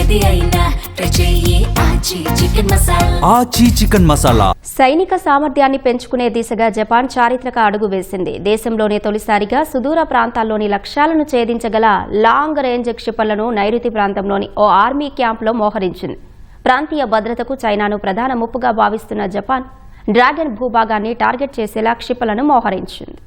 ఏది అయినా ట్రై చెయ్యి ఆచి చికెన్ మసాలా. ఆచి చికెన్ మసాలా. సైనిక సామర్థ్యాన్ని పెంచుకునే దిశగా జపాన్ చారిత్రక అడుగు వేసింది. దేశంలోనే తొలిసారిగా సుదూర ప్రాంతాల్లోని లక్ష్యాలను ఛేదించగల లాంగ్ రేంజ్ క్షిపణులను నైరుతి ప్రాంతంలోని ఓ ఆర్మీ క్యాంప్లో మోహరించింది. ప్రాంతీయ భద్రతకు చైనాను ప్రధాన ముప్పుగా భావిస్తున్న జపాన్ డ్రాగన్ భూభాగాన్ని టార్గెట్ చేసేలా క్షిపణులను మోహరించింది.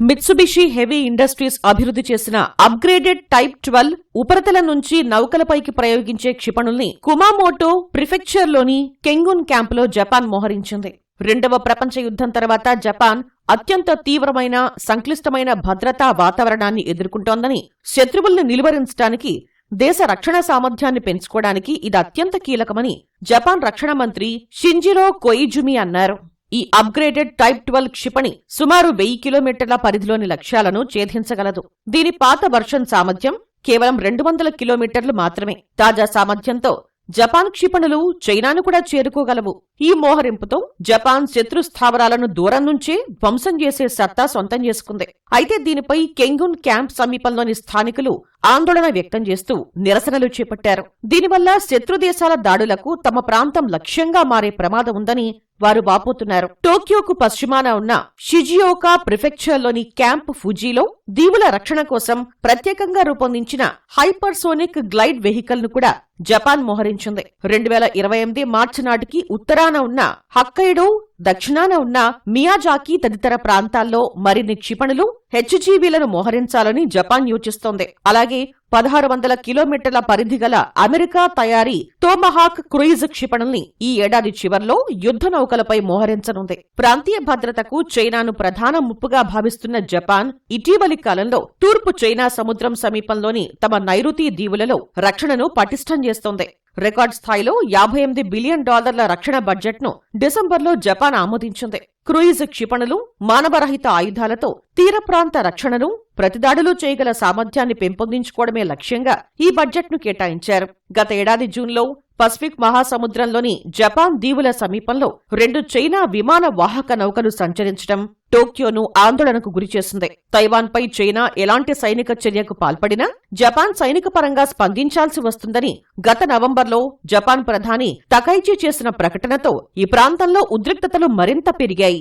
మిత్సుబిషి హెవీ ఇండస్ట్రీస్ అభివృద్ధి చేసిన అప్గ్రేడెడ్ టైప్ 12 ఉపరితలం నుంచి నౌకలపైకి ప్రయోగించే క్షిపణుల్ని కుమామోటో ప్రిఫెక్చర్లోని కెంగున్ క్యాంపులో జపాన్ మోహరించింది. రెండవ ప్రపంచ యుద్ధం తర్వాత జపాన్ అత్యంత తీవ్రమైన సంక్లిష్టమైన భద్రతా వాతావరణాన్ని ఎదుర్కొంటోందని, శత్రువుల్ని నిలువరించడానికి, దేశ రక్షణ సామర్థ్యాన్ని పెంచుకోవడానికి ఇది అత్యంత కీలకమని జపాన్ రక్షణ మంత్రి షింజిరో కొయిజుమి అన్నారు. ఈ అప్గ్రేడెడ్ టైప్ 12 క్షిపణి సుమారు 1000 కిలోమీటర్ల పరిధిలోని లక్ష్యాలను ఛేదించగలదు. దీని పాత వర్షన్ సామర్థ్యం కేవలం 200 కిలోమీటర్లు మాత్రమే. తాజా సామర్థ్యంతో జపాన్ క్షిపణులు చైనాను కూడా చేరుకోగలవు. ఈ మోహరింపుతో జపాన్ శత్రు స్థావరాలను దూరం నుంచే ధ్వంసం చేసే సత్తా సొంతం చేసుకుంది. అయితే దీనిపై కెంగున్ క్యాంప్ సమీపంలోని స్థానికులు ఆందోళన వ్యక్తం చేస్తూ నిరసనలు చేపట్టారు. దీనివల్ల శత్రు దేశాల దాడులకు తమ ప్రాంతం లక్ష్యంగా మారే ప్రమాదం ఉందని వారు వాపోతున్నారు. టోక్యోకు పశ్చిమాన ఉన్న షిజియోకా ప్రిఫెక్చర్లోని క్యాంప్ ఫుజీలో దీవుల రక్షణ కోసం ప్రత్యేకంగా రూపొందించిన హైపర్సోనిక్ గ్లైడ్ వెహికల్ ను కూడా జపాన్ మోహరించింది. 2028 మార్చి నాటికి ఉత్తరాన ఉన్న హక్కైడో, దక్షిణాన ఉన్న మియాజాకి తదితర ప్రాంతాల్లో మరిన్ని క్షిపణులు హెచ్జీవీలను మోహరించాలని జపాన్ యోచిస్తోంది. అలాగే 1600 కిలోమీటర్ల పరిధి గల అమెరికా తయారీ టోమహాక్ క్రూయిజ్ క్షిపణుల్ని ఈ ఏడాది చివర్లో యుద్ధ నౌకలపై మోహరించనుంది. ప్రాంతీయ భద్రతకు చైనాను ప్రధాన ముప్పుగా భావిస్తున్న జపాన్ ఇటీవలి కాలంలో తూర్పు చైనా సముద్రం సమీపంలోని తమ నైరుతి దీవులలో రక్షణను పటిష్టం చేస్తోంది. రికార్డ్ స్థాయిలో $58 బిలియన్ రక్షణ బడ్జెట్ను డిసెంబర్లో జపాన్ ఆమోదించింది. క్రూయిజ్ క్షిపణులు, మానవరహిత ఆయుధాలతో తీర ప్రాంత రక్షణను, ప్రతిదాడులు చేయగల సామర్థ్యాన్ని పెంపొందించుకోవడమే లక్ష్యంగా ఈ బడ్జెట్ను కేటాయించారు. గత ఏడాది జూన్లో పసిఫిక్ మహాసముద్రంలోని జపాన్ దీవుల సమీపంలో 2 చైనా విమాన వాహక నౌకలు సంచరించడం టోక్యోను ఆందోళనకు గురిచేసింది. తైవాన్పై చైనా ఎలాంటి సైనిక చర్యకు పాల్పడినా జపాన్ సైనిక పరంగా స్పందించాల్సి వస్తుందని గత నవంబర్లో జపాన్ ప్రధాని తకైచి చేసిన ప్రకటనతో ఈ ప్రాంతంలో ఉద్రిక్తతలు మరింత పెరిగాయి.